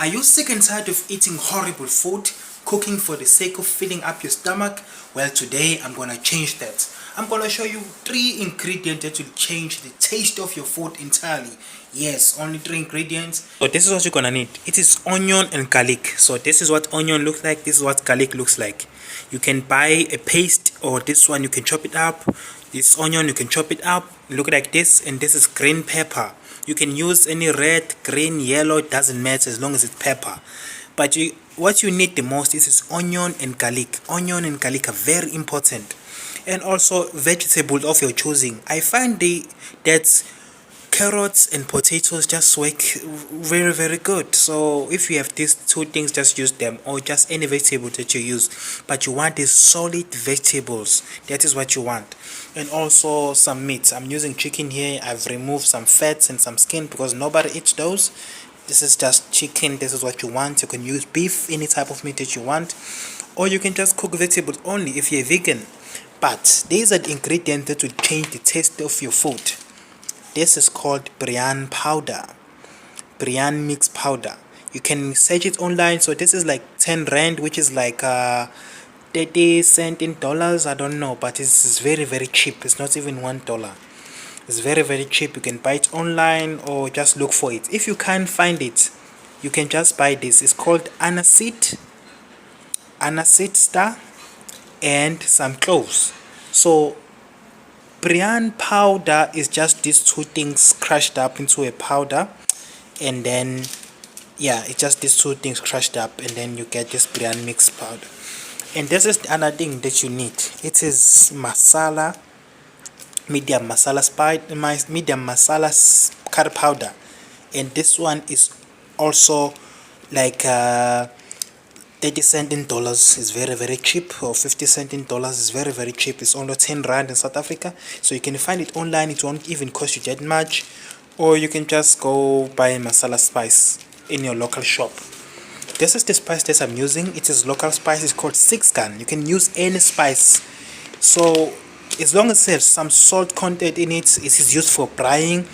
Are you sick and tired of eating horrible food, cooking for the sake of filling up your stomach? Well, today I'm gonna change that. I'm gonna show you 3 ingredients that will change the taste of your food entirely. Yes, only 3 ingredients. So this is what you're gonna need. It is onion and garlic. So this is what onion looks like, this is what garlic looks like. You can buy a paste, or this one you can chop it up. This onion you can chop it up, look like this, and this is green pepper. You can use any red, green, yellow, it doesn't matter as long as it's pepper. But what you need the most is onion and garlic. Onion and garlic are very important. And also vegetables of your choosing. I find that carrots and potatoes just work very good. So if you have these 2 things, just use them, or just any vegetable that you use. But you want these solid vegetables, that is what you want. And also some meat. I'm using chicken here. I've removed some fats and some skin because nobody eats those. This is just chicken. This is what you want. You can use beef, any type of meat that you want, or you can just cook vegetables only if you're vegan. But these are the ingredients that will change the taste of your food. This is called Brian powder, Brian mix powder. You can search it online. So this is like 10 rand, which is like 30 cents in dollars, I don't know, but it's very cheap. It's not even $1. It's very cheap. You can buy it online or just look for it. If you can't find it, you can just buy this. It's called aniseed star, and some cloves. So Brian powder is just these 2 things crushed up into a powder, and then yeah, it's just these 2 things crushed up, and then you get this Brian mix powder. And this is the other thing that you need. It is masala, medium masala spice, medium masala curry powder. And this one is also like 30 cents in dollars. Is very cheap, or 50 cents in dollars is very cheap. It's only 10 rand in South Africa. So you can find it online. It won't even cost you that much. Or you can just go buy masala spice in your local shop. This is the spice that I'm using. It is local spice. It's called 6-gun. You can use any spice. So as long as there's some salt content in it, it is used for frying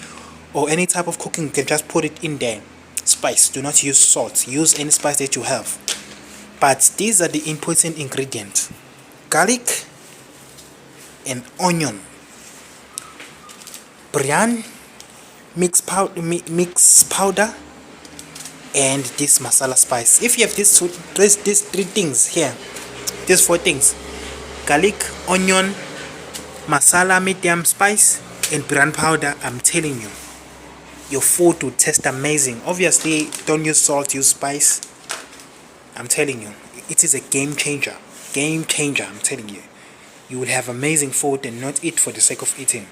or any type of cooking. You can just put it in there. Spice. Do not use salt. Use any spice that you have. But these are the important ingredients: garlic and onion, Brian mix powder, and this masala spice. If you have these 3 things here, these 4 things: garlic, onion, masala medium spice, and Brian powder, I'm telling you, your food will taste amazing. Obviously don't use salt, use spice. I'm telling you, it is a game changer. I'm telling you, you will have amazing food and not eat for the sake of eating.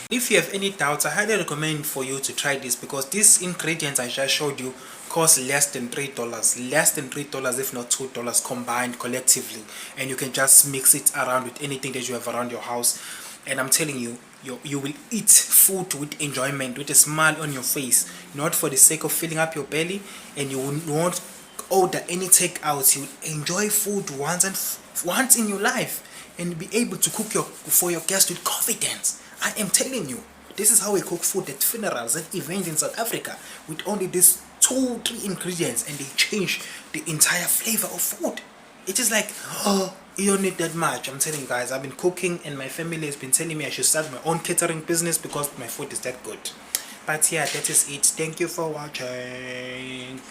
If you have any doubts, I highly recommend for you to try this, because these ingredients I just showed you cost less than $3, if not $2 combined collectively, and you can just mix it around with anything that you have around your house. And I'm telling you, you will eat food with enjoyment, with a smile on your face, not for the sake of filling up your belly. And you will not order any takeouts. You will enjoy food once in your life, and be able to cook for your guests with confidence. I am telling you, this is how we cook food at funerals and events in South Africa, with only these 2-3 ingredients, and they change the entire flavor of food. It is like, oh, you don't need that much. I'm telling you guys, I've been cooking, and my family has been telling me I should start my own catering business because my food is that good. But yeah, that is it. Thank you for watching.